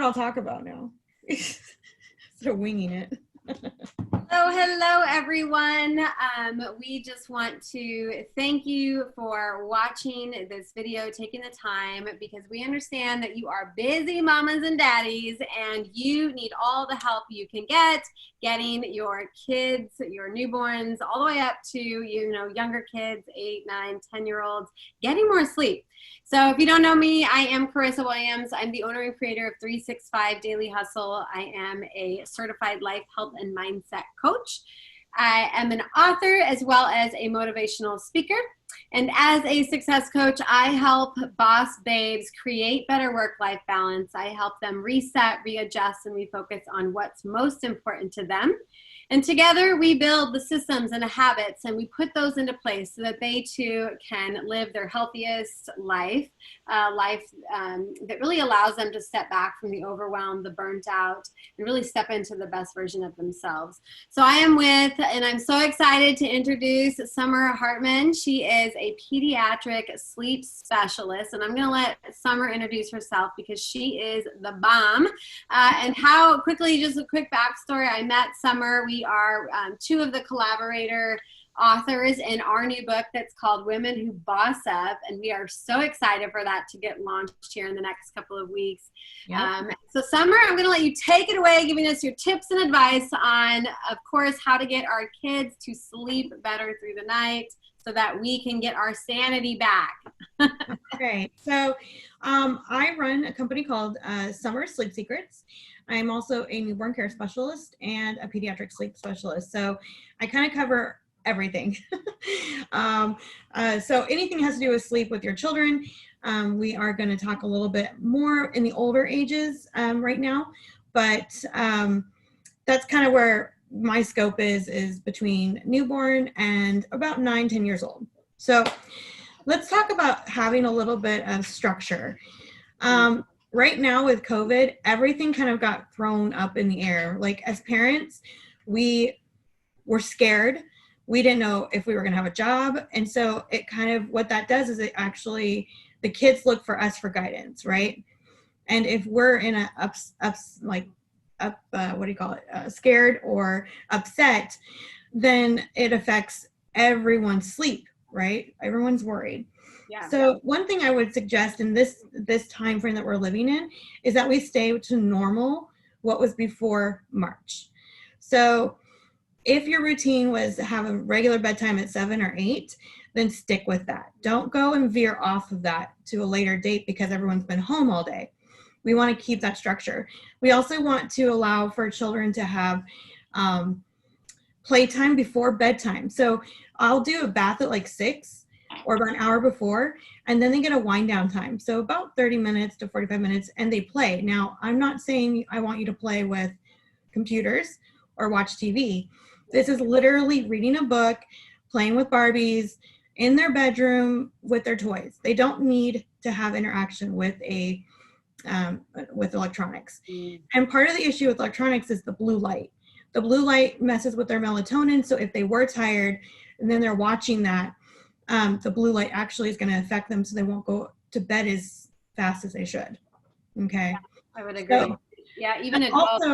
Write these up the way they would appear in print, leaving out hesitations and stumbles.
I'll talk about now. Instead of winging it. Hello everyone. We just want to thank you for watching this video, taking the time, because we understand that you are busy mamas and daddies and you need all the help you can get getting your kids, your newborns, all the way up to, younger kids, 8, 9, 10-year-olds, getting more sleep. So if you don't know me, I am Karissa Williams. I'm the owner and creator of 365 Daily Hustle. I am a certified life, health, and mindset coach. I am an author as well as a motivational speaker. And as a success coach, I help boss babes create better work-life balance. I help them reset, readjust, and refocus on what's most important to them. And together we build the systems and the habits, and we put those into place so that they too can live their healthiest life, that really allows them to step back from the overwhelmed, the burnt out, and really step into the best version of themselves. So I am with, and I'm so excited to introduce Summer Hartman. She is a pediatric sleep specialist, and I'm going to let Summer introduce herself because she is the bomb. And how quickly, just a quick backstory, I met Summer. We are two of the collaborator authors in our new book that's called Women Who Boss Up, and we are so excited for that to get launched here in the next couple of weeks. Yep. So Summer, I'm going to let you take it away, giving us your tips and advice on, of course, how to get our kids to sleep better through the night so that we can get our sanity back. Okay, so I run a company called Summer Sleep Secrets. I'm also a newborn care specialist and a pediatric sleep specialist. So I kind of cover everything. So anything has to do with sleep with your children. We are going to talk a little bit more in the older ages right now, but that's kind of where my scope is between newborn and about 9, 10 years old. So let's talk about having a little bit of structure. Right now with COVID, everything kind of got thrown up in the air. Like as parents, we were scared. We didn't know if we were going to have a job. And so it kind of, what that does is it actually, the kids look for us for guidance, right? And if we're in a scared or upset, then it affects everyone's sleep, right? Everyone's worried. Yeah. So one thing I would suggest in this time frame that we're living in is that we stay to normal what was before March. So if your routine was to have a regular bedtime at 7 or 8, then stick with that. Don't go and veer off of that to a later date because everyone's been home all day. We want to keep that structure. We also want to allow for children to have playtime before bedtime. So I'll do a bath at like 6 or about an hour before, and then they get a wind down time. So about 30 minutes to 45 minutes, and they play. Now, I'm not saying I want you to play with computers or watch TV. This is literally reading a book, playing with Barbies in their bedroom with their toys. They don't need to have interaction with with electronics. And part of the issue with electronics is the blue light. The blue light messes with their melatonin. So if they were tired and then they're watching that, the blue light actually is going to affect them, so they won't go to bed as fast as they should. Okay. Yeah, I would agree. So, yeah, even adults. Also,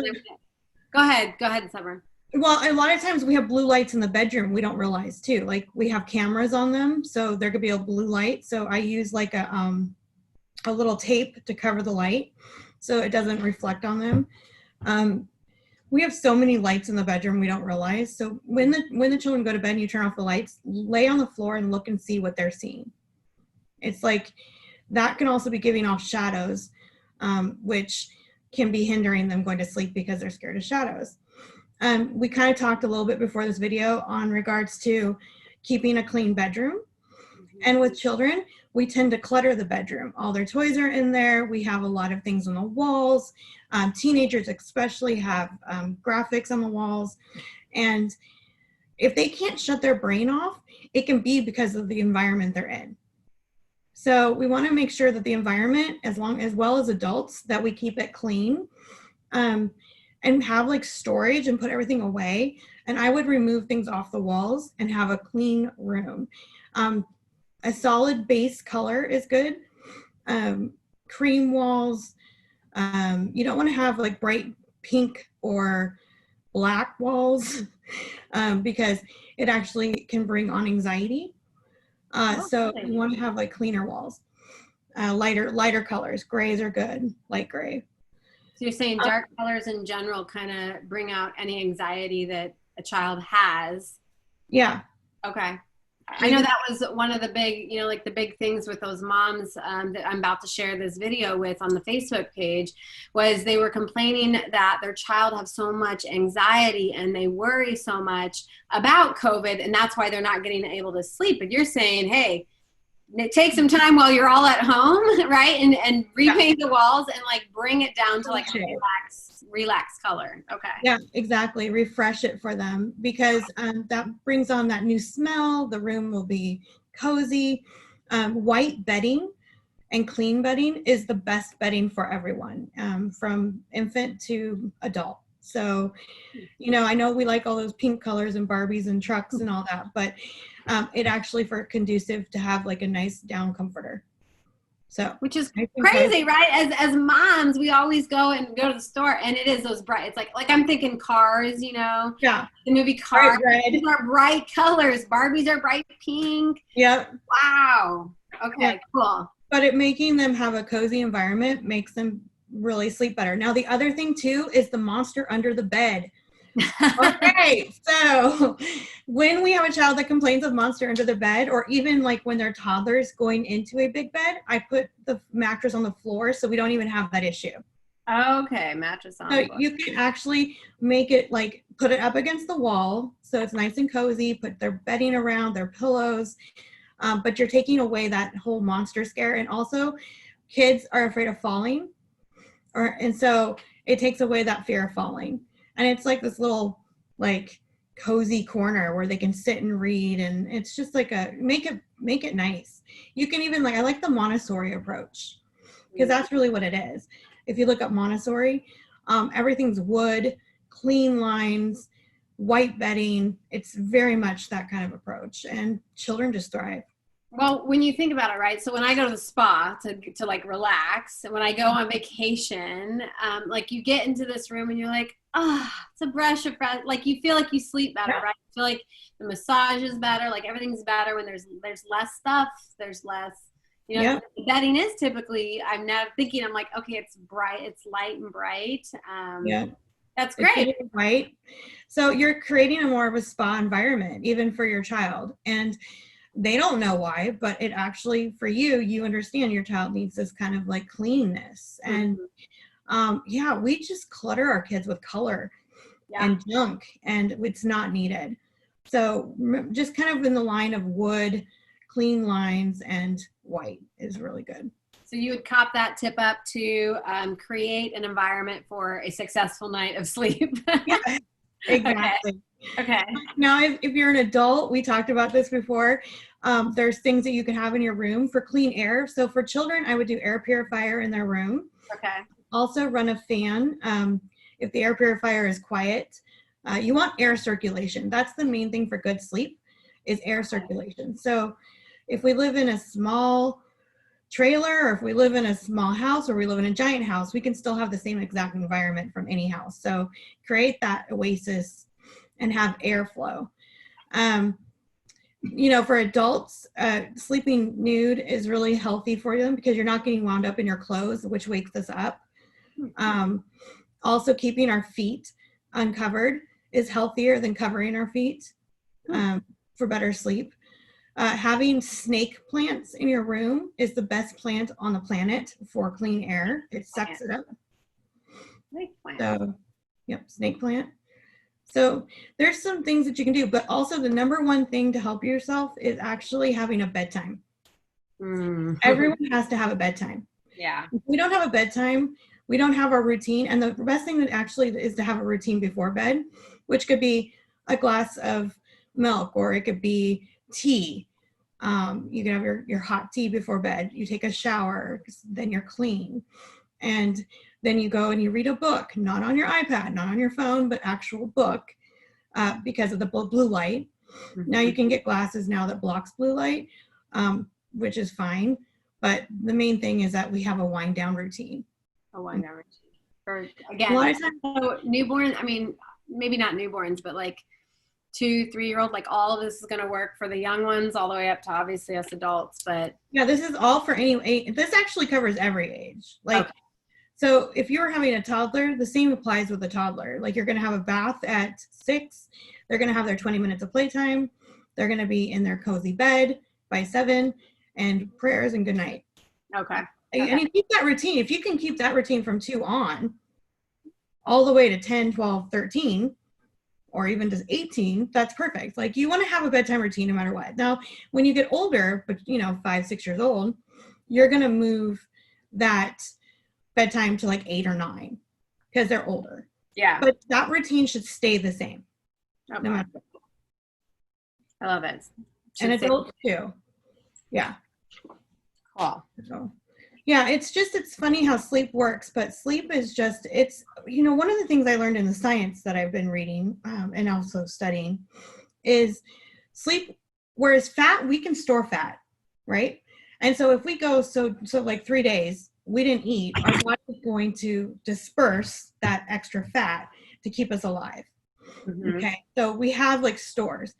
go ahead, Summer. Well, a lot of times we have blue lights in the bedroom we don't realize too. Like we have cameras on them, so there could be a blue light. So I use like a little tape to cover the light so it doesn't reflect on them. We have so many lights in the bedroom we don't realize. So when the children go to bed and you turn off the lights, lay on the floor and look and see what they're seeing. It's like that can also be giving off shadows, which can be hindering them going to sleep because they're scared of shadows. We kind of talked a little bit before this video on regards to keeping a clean bedroom. And with children, we tend to clutter the bedroom. All their toys are in there. We have a lot of things on the walls. Teenagers especially have graphics on the walls. And if they can't shut their brain off, it can be because of the environment they're in. So we want to make sure that the environment, as well as adults, that we keep it clean. And have like storage and put everything away. And I would remove things off the walls and have a clean room. A solid base color is good. Cream walls, You don't want to have like bright pink or black walls because it actually can bring on anxiety. So you want to have like cleaner walls, lighter colors. Grays are good, light gray. So you're saying dark colors in general kind of bring out any anxiety that a child has. Yeah. Okay. I know that was one of the big, like the big things with those moms that I'm about to share this video with on the Facebook page was they were complaining that their child have so much anxiety and they worry so much about COVID, and that's why they're not getting able to sleep. But you're saying, hey, take some time while you're all at home, right? And repaint the walls and like bring it down to like a relaxed color. Okay. Yeah, exactly. Refresh it for them because that brings on that new smell. The room will be cozy. White bedding and clean bedding is the best bedding for everyone, from infant to adult. So, I know we like all those pink colors and Barbies and trucks and all that, but it actually for conducive to have like a nice down comforter. So, which is crazy, right? As moms, we always go to the store and it is those bright, it's like I'm thinking Cars, Yeah. The movie Cars. Red. These are bright colors. Barbies are bright pink. Yep. Wow. Okay, cool. But making them have a cozy environment makes them really sleep better. Now, the other thing too is the monster under the bed. Okay, so when we have a child that complains of monster under the bed, or even like when they're toddlers going into a big bed, I put the mattress on the floor so we don't even have that issue. Okay, mattress on. So you can actually make it like put it up against the wall so it's nice and cozy, put their bedding around, their pillows, but you're taking away that whole monster scare. And also kids are afraid of falling, and so it takes away that fear of falling. And it's like this little like cozy corner where they can sit and read, and it's just like make it nice. You can even I like the Montessori approach because that's really what it is. If you look up Montessori, everything's wood, clean lines, white bedding. It's very much that kind of approach, and children just thrive. Well, when you think about it, right? So when I go to the spa to like relax, and when I go on vacation, like you get into this room and you're like, it's a breath of fresh, like you feel like you sleep better, right? You feel like the massage is better, like everything's better when there's less stuff, there's less, the bedding is typically, I'm now thinking, I'm like, okay, it's bright, it's light and bright. That's great. It's white. So you're creating a more of a spa environment, even for your child. And they don't know why, but it actually, for you understand your child needs this kind of like cleanness. And we just clutter our kids with color and junk, and it's not needed. So just kind of in the line of wood, clean lines, and white is really good. So you would cop that tip up to create an environment for a successful night of sleep. Yeah, exactly. Okay. Now, if you're an adult, we talked about this before, there's things that you can have in your room for clean air. So for children, I would do air purifier in their room. Okay. Also run a fan. If the air purifier is quiet, you want air circulation. That's the main thing for good sleep is air circulation. So if we live in a small trailer, or if we live in a small house, or we live in a giant house, we can still have the same exact environment from any house. So create that oasis and have airflow. For adults, sleeping nude is really healthy for them because you're not getting wound up in your clothes, which wakes us up. Also, keeping our feet uncovered is healthier than covering our feet for better sleep. Having snake plants in your room is the best plant on the planet for clean air. It sucks it up. Snake plant. So, snake plant. So there's some things that you can do, but also the number one thing to help yourself is actually having a bedtime. Everyone has to have a bedtime. Yeah. If we don't have a bedtime, we don't have our routine. And the best thing that actually is to have a routine before bed, which could be a glass of milk, or it could be tea. You can have your hot tea before bed. You take a shower, then you're clean. And then you go and you read a book, not on your iPad, not on your phone, but actual book, because of the blue light. Now you can get glasses now that blocks blue light, which is fine. But the main thing is that we have a wind down routine. a one-hour routine. For, A again, lot of times, so newborn, I mean, maybe not newborns, but like 2, 3-year-old, like all of this is going to work for the young ones all the way up to obviously us adults, but. yeah, this is all for any age. This actually covers every age. Like, Okay. so if you're having a toddler, the same applies with a toddler. Like you're going to have a bath at 6. They're going to have their 20 minutes of playtime. They're going to be in their cozy bed by 7 and prayers and good night. Okay. And you keep that routine. If you can keep that routine from 2 on all the way to 10, 12, 13, or even just 18, that's perfect. Like you want to have a bedtime routine no matter what. Now, when you get older, but 5, 6 years old, you're going to move that bedtime to like 8 or 9 because they're older. Yeah. But that routine should stay the same. Okay. No matter what. I love it. And adults too. Yeah. Cool. So, yeah, it's funny how sleep works, but sleep is just, one of the things I learned in the science that I've been reading and also studying is sleep, whereas fat, we can store fat, right? And so if we go, so like 3 days, we didn't eat, our body is going to disperse that extra fat to keep us alive. Mm-hmm. Okay, so we have like stores.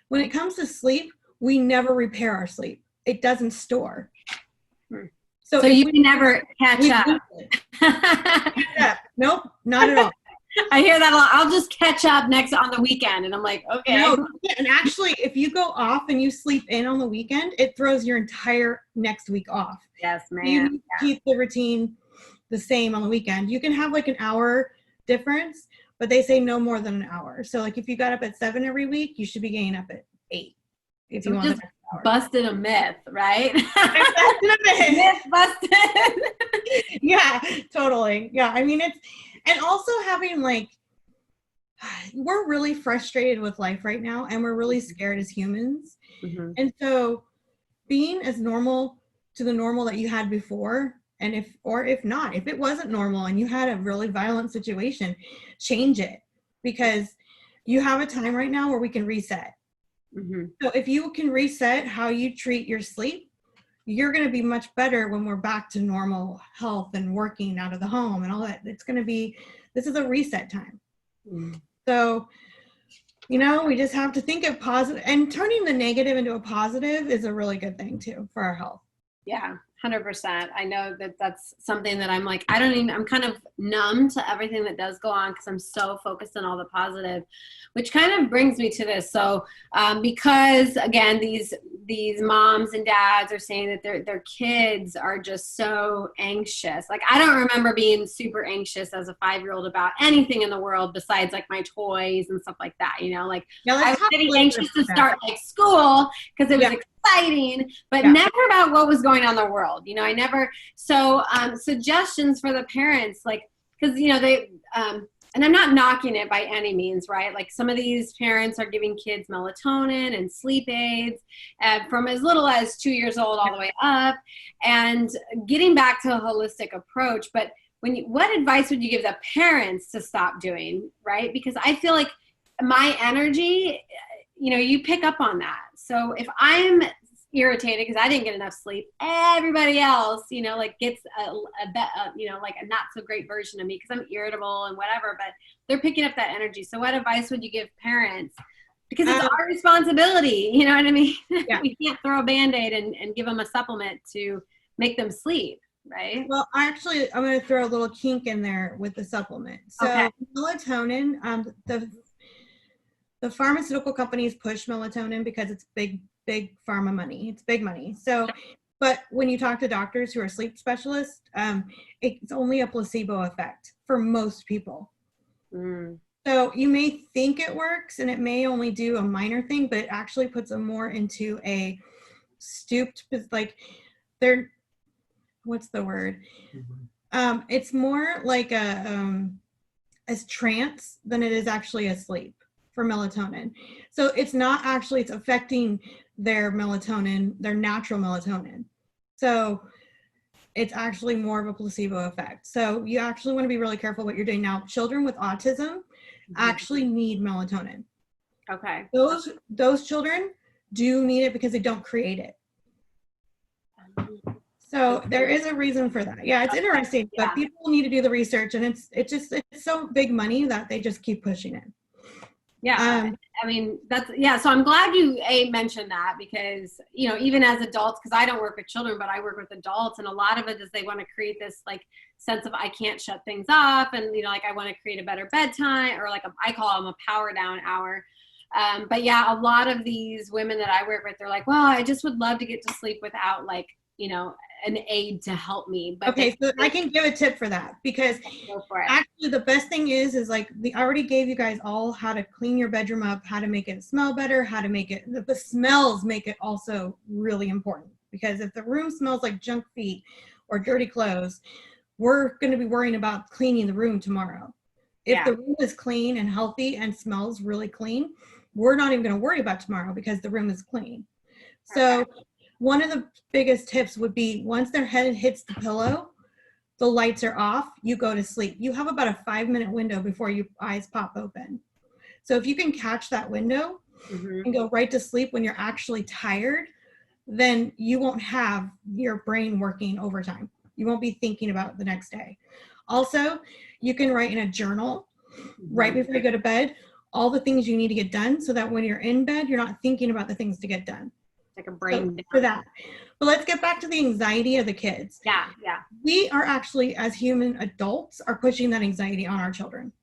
When it comes to sleep, we never repair our sleep. It doesn't store. So you can never catch up. Nope, not at all. I hear that a lot. I'll just catch up on the weekend. And I'm like, okay. No, and actually, if you go off and you sleep in on the weekend, it throws your entire next week off. Yes, man. You need to keep the routine the same on the weekend. You can have like an hour difference, but they say no more than an hour. So like if you got up at 7 every week, you should be getting up at 8. If you want just busted a myth, right? Busted a myth. Myth busted. Yeah, totally. Yeah, I mean and also having like, we're really frustrated with life right now, and we're really scared as humans. Mm-hmm. And so being as normal to the normal that you had before, and if it wasn't normal and you had a really violent situation, change it, because you have a time right now where we can reset. Mm-hmm. So if you can reset how you treat your sleep, you're going to be much better when we're back to normal health and working out of the home and all that. This is a reset time. Mm. So, we just have to think of positive, and turning the negative into a positive is a really good thing too for our health. Yeah, 100%. I know that's something that I'm like, I'm kind of numb to everything that does go on because I'm so focused on all the positive, which kind of brings me to this. So because again, these moms and dads are saying that their kids are just so anxious. Like I don't remember being super anxious as a 5-year-old about anything in the world besides like my toys and stuff like that. Like I was getting anxious to start like school because it was exciting, but never about what was going on in the world. I never, so suggestions for the parents, like, because, they, and I'm not knocking it by any means, right? Like some of these parents are giving kids melatonin and sleep aids from as little as 2 years old all the way up, and getting back to a holistic approach. But what advice would you give the parents to stop doing, right? Because I feel like my energy, you pick up on that. So if I'm irritated because I didn't get enough sleep, everybody else, like gets like a not so great version of me because I'm irritable and whatever, but they're picking up that energy. So what advice would you give parents? Because it's our responsibility, you know what I mean? Yeah. We can't throw a Band-Aid and give them a supplement to make them sleep, right? Well, actually, I'm going to throw a little kink in there with the supplement. So melatonin, the pharmaceutical companies push melatonin because it's big pharma money. It's big money. So, but when you talk to doctors who are sleep specialists, it's only a placebo effect for most people. Mm. So you may think it works and it may only do a minor thing, but it actually puts them more into a stooped, like what's the word? Mm-hmm. It's more like a trance than it is actually asleep for melatonin. So it's not actually, it's affecting their melatonin, their natural melatonin. So it's actually more of a placebo effect. So you actually want to be really careful what you're doing. Now, children with autism actually need melatonin. Okay. Those children do need it because they don't create it. So there is a reason for that. Yeah, it's interesting, but people need to do the research, and it's so big money that they just keep pushing it. Yeah. I mean, so I'm glad you mentioned that, because, you know, even as adults, because I don't work with children, but I work with adults, and a lot of it is they want to create this like sense of I can't shut things off, and, you know, like I want to create a better bedtime, or like I call them a power down hour. But yeah, a lot of these women that I work with, they're like, well, I just would love to get to sleep without, like, you know, an aid to help me. But okay, so I can give a tip for that, because actually the best thing is like I already gave you guys all how to clean your bedroom up, how to make it smell better, how to make it, the smells make it also really important, because if the room smells like junk feet or dirty clothes, we're going to be worrying about cleaning the room tomorrow. If the room is clean and healthy and smells really clean, we're not even going to worry about tomorrow because the room is clean. So one of the biggest tips would be, once their head hits the pillow, the lights are off, you go to sleep. You have about a 5-minute window before your eyes pop open. So if you can catch that window and go right to sleep when you're actually tired, then you won't have your brain working overtime. You won't be thinking about the next day. Also, you can write in a journal right before you go to bed all the things you need to get done, so that when you're in bed, you're not thinking about the things to get done. Like a brain for that. But let's get back to the anxiety of the kids. Yeah. We are actually, as human adults, are pushing that anxiety on our children.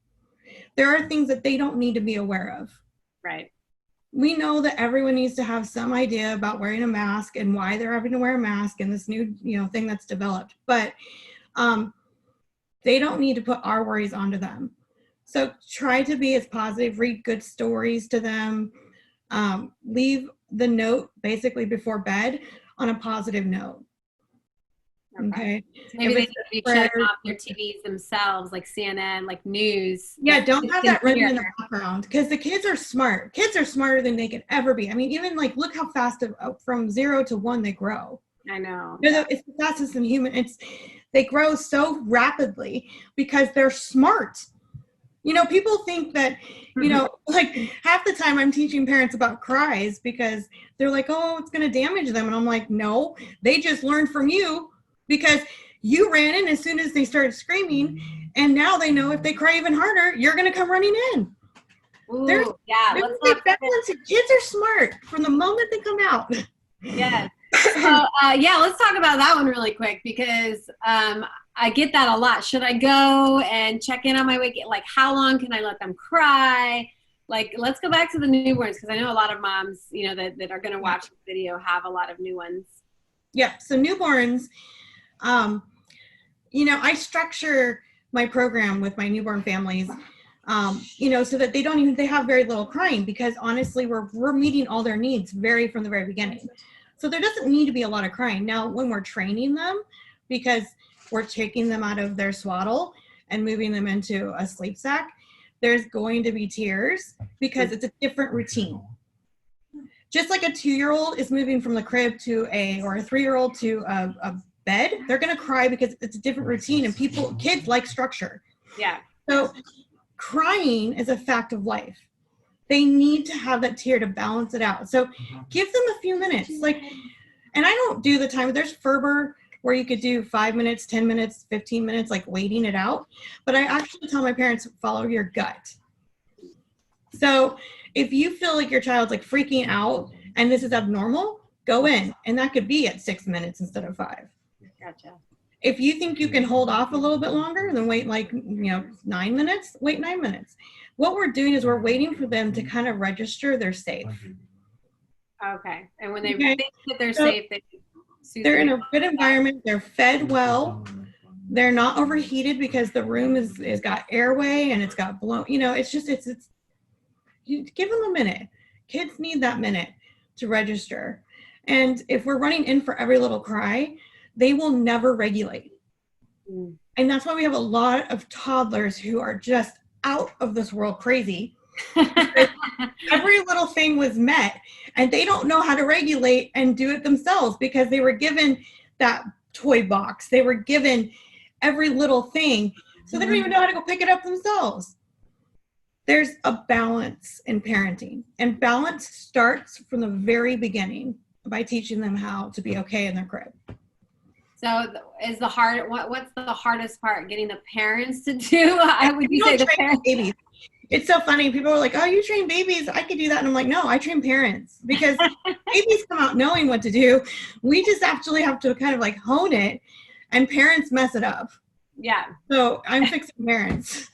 There are things that they don't need to be aware of. Right. We know that everyone needs to have some idea about wearing a mask and why they're having to wear a mask and this new, you know, thing that's developed. But they don't need to put our worries onto them. So try to be as positive, read good stories to them, leave the note basically before bed on a positive note. Okay. So maybe they need to be shutting off their TVs themselves, like CNN, like news. Yeah, don't have that running in the background, because the kids are smart. Kids are smarter than they can ever be. I mean, even like, look how fast from 0 to 1 they grow. I know. It's the fastest in human. They grow so rapidly because they're smart. You know, people think that, you know, like half the time I'm teaching parents about cries because they're like, oh, it's going to damage them. And I'm like, no, they just learned from you because you ran in as soon as they started screaming. And now they know if they cry even harder, you're going to come running in. Ooh, Kids are smart from the moment they come out. Yes. So, let's talk about that one really quick, because I get that a lot. Should I go and check in on my wake? Like, how long can I let them cry? Like, let's go back to the newborns, because I know a lot of moms, you know, that are going to watch the video have a lot of new ones. Yeah. So newborns, you know, I structure my program with my newborn families, you know, so that they have very little crying, because honestly, we're meeting all their needs from the very beginning. So there doesn't need to be a lot of crying. Now, when we're training them, because we're taking them out of their swaddle and moving them into a sleep sack, there's going to be tears because it's a different routine. Just like a 2-year-old is moving from the crib or a 3-year-old to a bed, they're going to cry because it's a different routine, and kids like structure. Yeah. So crying is a fact of life. They need to have that tear to balance it out. So give them a few minutes. Like, and I don't do the time. There's Ferber where you could do 5 minutes, 10 minutes, 15 minutes, like waiting it out. But I actually tell my parents, follow your gut. So if you feel like your child's like freaking out and this is abnormal, go in. And that could be at 6 minutes instead of 5. Gotcha. If you think you can hold off a little bit longer, then wait 9 minutes, wait 9 minutes. What we're doing is we're waiting for them to kind of register they're safe. Okay. And when they think that they're safe, they're in a good environment, they're fed well, they're not overheated because the room is got airway and it's got blown, you know, it's you give them a minute. Kids need that minute to register. And if we're running in for every little cry, they will never regulate. And that's why we have a lot of toddlers who are just out of this world crazy. Every little thing was met, and they don't know how to regulate and do it themselves because they were given that toy box. They were given every little thing, so they don't even know how to go pick it up themselves. There's a balance in parenting, and balance starts from the very beginning by teaching them how to be okay in their crib. So is the hard, what's the hardest part? Getting the parents to do? Would you say the parents? Babies. It's so funny. People are like, oh, you train babies. I could do that. And I'm like, no, I train parents because babies come out knowing what to do. We just actually have to kind of like hone it, and parents mess it up. Yeah. So I'm fixing parents.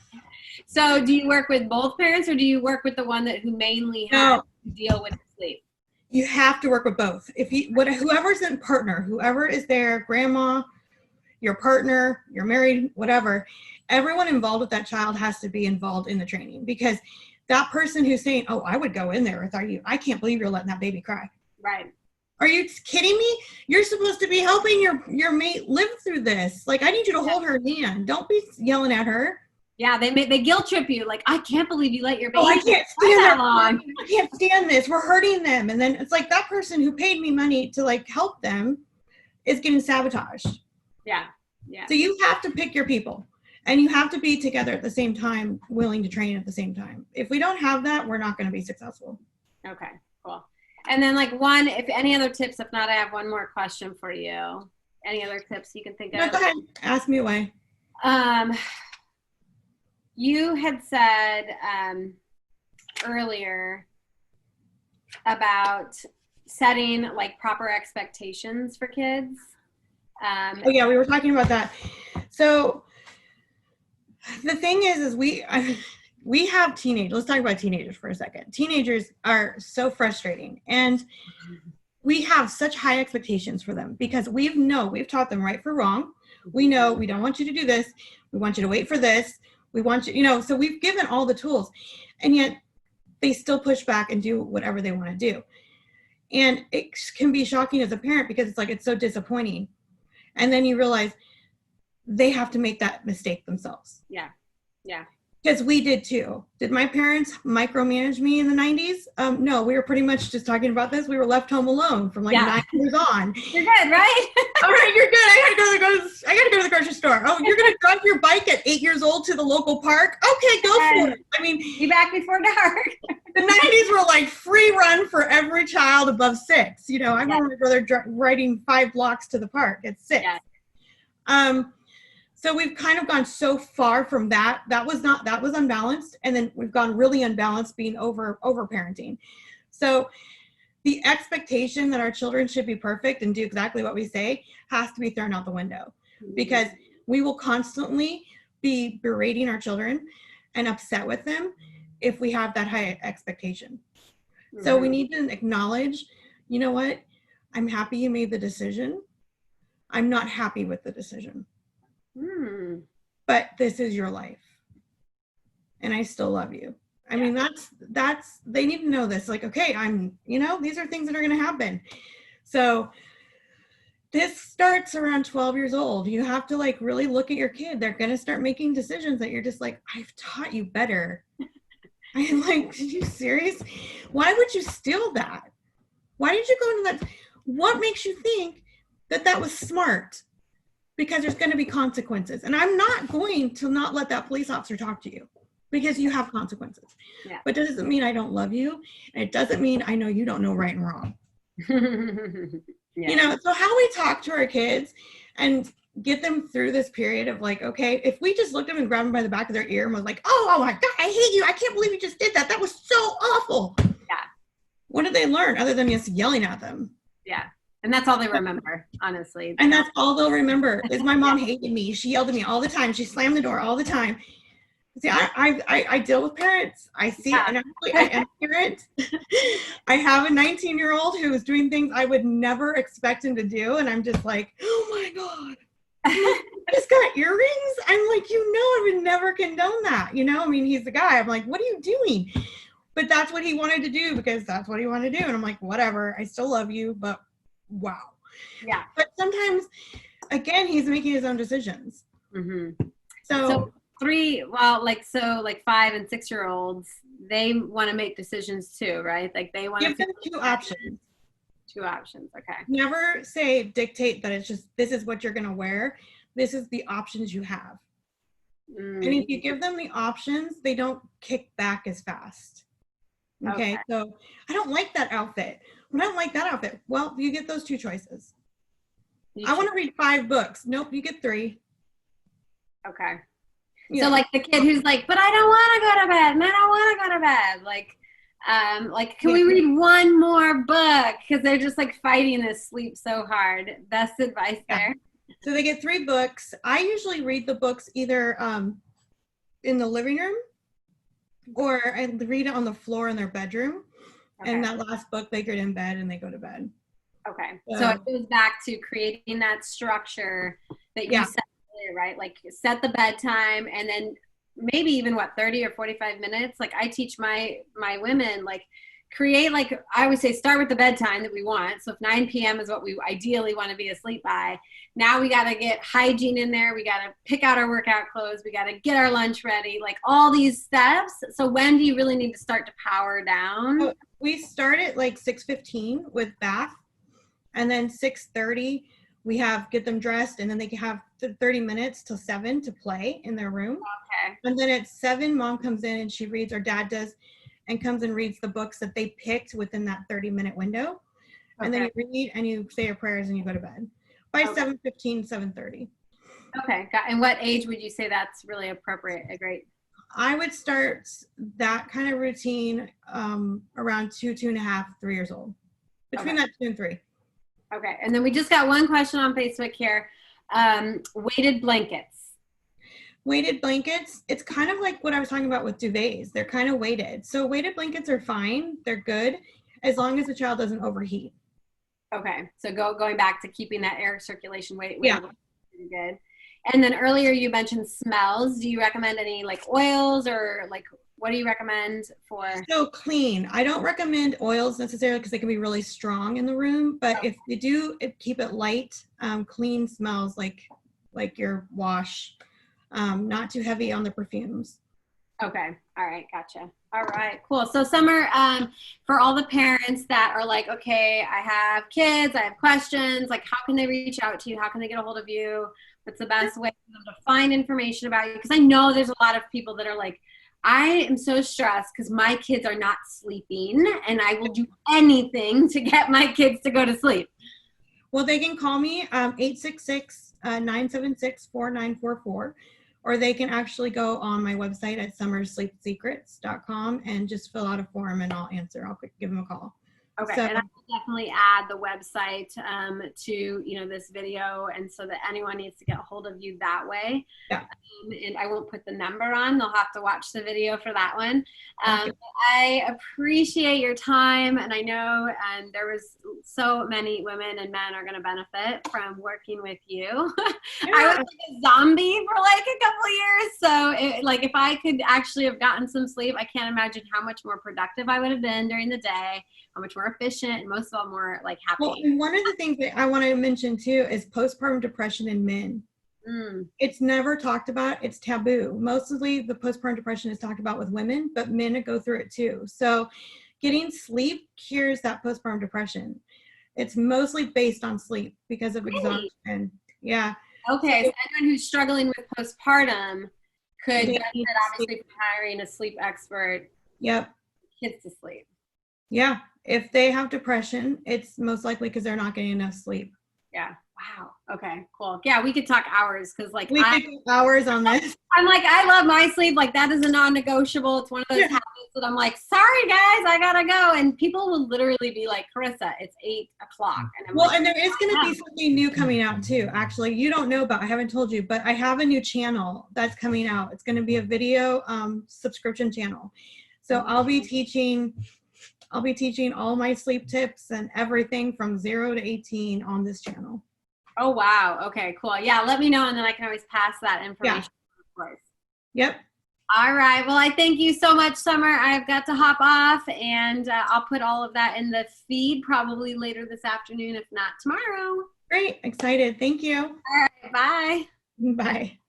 So do you work with both parents, or do you work with the one who mainly has to deal with sleep? You have to work with both. Whoever's in partner, whoever is there, grandma, your partner, you're married, whatever, everyone involved with that child has to be involved in the training, because that person who's saying, oh, I would go in there with you, I can't believe you're letting that baby cry. Right. Are you kidding me? You're supposed to be helping your mate live through this. Like, I need you to hold her hand. Don't be yelling at her. Yeah, they guilt trip you. Like, I can't believe you let your baby. Oh, I can't stand that long. I can't stand this. We're hurting them. And then it's like that person who paid me money to like help them is getting sabotaged. Yeah. Yeah. So you have to pick your people, and you have to be together at the same time, willing to train at the same time. If we don't have that, we're not going to be successful. Okay, cool. And then like if any other tips, if not, I have one more question for you. Any other tips you can think of? No, go ahead. Ask me away. You had said earlier about setting like proper expectations for kids. Oh yeah, we were talking about that. So the thing is we have teenagers. Let's talk about teenagers for a second. Teenagers are so frustrating, and we have such high expectations for them because we've taught them right for wrong. We know we don't want you to do this. We want you to wait for this. We want you, so we've given all the tools, and yet they still push back and do whatever they want to do. And it can be shocking as a parent because it's so disappointing. And then you realize they have to make that mistake themselves. Yeah. Yeah. Because we did too. Did my parents micromanage me in the 90s? No, we were pretty much just talking about this. We were left home alone from 9 years on. You're good, right? All right, you're good. I gotta go to the grocery store. Oh, you're gonna drive your bike at 8 years old to the local park? Okay, go for it. I mean, be back before dark. The 90s were like free run for every child above 6. I remember my brother riding 5 blocks to the park at 6. Yeah. So we've kind of gone so far from that. That was unbalanced. And then we've gone really unbalanced being over parenting. So the expectation that our children should be perfect and do exactly what we say has to be thrown out the window, because we will constantly be berating our children and upset with them if we have that high expectation. Mm-hmm. So we need to acknowledge, you know what? I'm happy you made the decision. I'm not happy with the decision. But this is your life, and I still love you. I mean, that's they need to know this. Like, okay, these are things that are going to happen. So this starts around 12 years old. You have to like really look at your kid. They're going to start making decisions that you're just like, I've taught you better. I'm like, are you serious? Why would you steal that? Why did you go into that? What makes you think that was smart? Because there's going to be consequences. And I'm not going to not let that police officer talk to you, because you have consequences. Yeah. But it doesn't mean I don't love you. And it doesn't mean I know you don't know right and wrong. Yeah. So how we talk to our kids and get them through this period of like, okay, if we just looked at them and grabbed them by the back of their ear and was like, oh my God, I hate you. I can't believe you just did that. That was so awful. Yeah. What did they learn other than just yelling at them? Yeah. And that's all they remember, honestly. And that's all they'll remember is my mom hated me. She yelled at me all the time. She slammed the door all the time. See, I deal with parents. I see, and actually I am a parent. I have a 19-year-old who is doing things I would never expect him to do. And I'm just like, oh my God, I just got earrings. I'm like, I would never condone that. I mean, he's the guy. I'm like, what are you doing? But that's what he wanted to do because that's what he wanted to do. And I'm like, whatever, I still love you, but wow. Yeah. But sometimes, again, he's making his own decisions. Mm-hmm. So 5 and 6 year olds, they want to make decisions too, right? Like they want to give them 2 options. 2 options. Okay. Never dictate that it's just, this is what you're going to wear. This is the options you have. And if you give them the options, they don't kick back as fast. Okay. So I don't like that outfit. When I don't like that outfit, well, you get those 2 choices. I want to read 5 books. Nope, you get 3. Okay. Yeah. So like the kid who's like, but I don't want to go to bed, and I don't want to go to bed. Like, can we read one more book? Because they're just like fighting this sleep so hard. Best advice there. So they get 3 books. I usually read the books either in the living room, or I read it on the floor in their bedroom. Okay. And that last book, they get in bed and they go to bed. Okay. So it goes back to creating that structure that you set earlier, right? Like set the bedtime, and then maybe even 30 or 45 minutes. Like I teach my women, like create, like I always say, start with the bedtime that we want. So if 9 p.m. is what we ideally want to be asleep by, now we got to get hygiene in there. We got to pick out our workout clothes. We got to get our lunch ready, like all these steps. So when do you really need to start to power down? So we start at like 6:15 with bath, and then 6:30 we get them dressed, and then they can have 30 minutes till 7 to play in their room. Okay. And then at 7, mom comes in and she reads, or dad does, and comes and reads the books that they picked within that 30-minute window. Okay. And then you read and you say your prayers and you go to bed by 7:15, 7:30. Okay. And what age would you say that's really appropriate? Great. I would start that kind of routine around 2.5, 3 years old. Between that 2 and 3. Okay. And then we just got one question on Facebook here. Weighted blankets. Weighted blankets, it's kind of like what I was talking about with duvets. They're kind of weighted. So weighted blankets are fine. They're good as long as the child doesn't overheat. Okay. So going back to keeping that air circulation weight. Yeah. Pretty good. And then earlier you mentioned smells. Do you recommend any like oils, or like what do you recommend for? So clean. I don't recommend oils necessarily because they can be really strong in the room. But if you do, keep it light. Clean smells like your wash. Not too heavy on the perfumes. Okay. All right. Gotcha. All right. Cool. So Summer, for all the parents that are like, okay, I have kids, I have questions, like how can they reach out to you? How can they get a hold of you? What's the best way for them to find information about you? Because I know there's a lot of people that are like, I am so stressed because my kids are not sleeping, and I will do anything to get my kids to go to sleep. Well, they can call me 866-976-4944. Or they can actually go on my website at summersleepsecrets.com and just fill out a form and I'll answer. I'll give them a call. Okay, so, and I will definitely add the website to this video, and so that anyone needs to get a hold of you that way. Yeah. And I won't put the number on. They'll have to watch the video for that one. I appreciate your time, and I know there was so many women and men are going to benefit from working with you. Yeah. I was like a zombie for like a couple of years, so if I could actually have gotten some sleep, I can't imagine how much more productive I would have been during the day. How much more efficient, and most of all more like happy. Well, and one of the things that I want to mention too is postpartum depression in men. It's never talked about. It's taboo. Mostly the postpartum depression is talked about with women, but men go through it too. So getting sleep cures that postpartum depression. It's mostly based on sleep because of exhaustion. Yeah. Okay. So anyone who's struggling with postpartum could benefit obviously from hiring a sleep expert. Yep. Kids to sleep. Yeah. If they have depression, it's most likely because they're not getting enough sleep. Yeah. Wow. Okay, cool. Yeah, we could talk hours because we could do hours on this. I'm like, I love my sleep. Like that is a non-negotiable. It's one of those habits that I'm like, sorry guys, I gotta go. And people will literally be like, Karissa, it's 8 o'clock. And and there is going to be something new coming out too. Actually, you don't know about, I haven't told you, but I have a new channel that's coming out. It's going to be a video subscription channel. So I'll be teaching all my sleep tips and everything from 0 to 18 on this channel. Oh, wow. Okay, cool. Yeah, let me know, and then I can always pass that information. Of course. Yep. All right. Well, I thank you so much, Summer. I've got to hop off, and I'll put all of that in the feed probably later this afternoon, if not tomorrow. Great. Excited. Thank you. All right. Bye. Bye.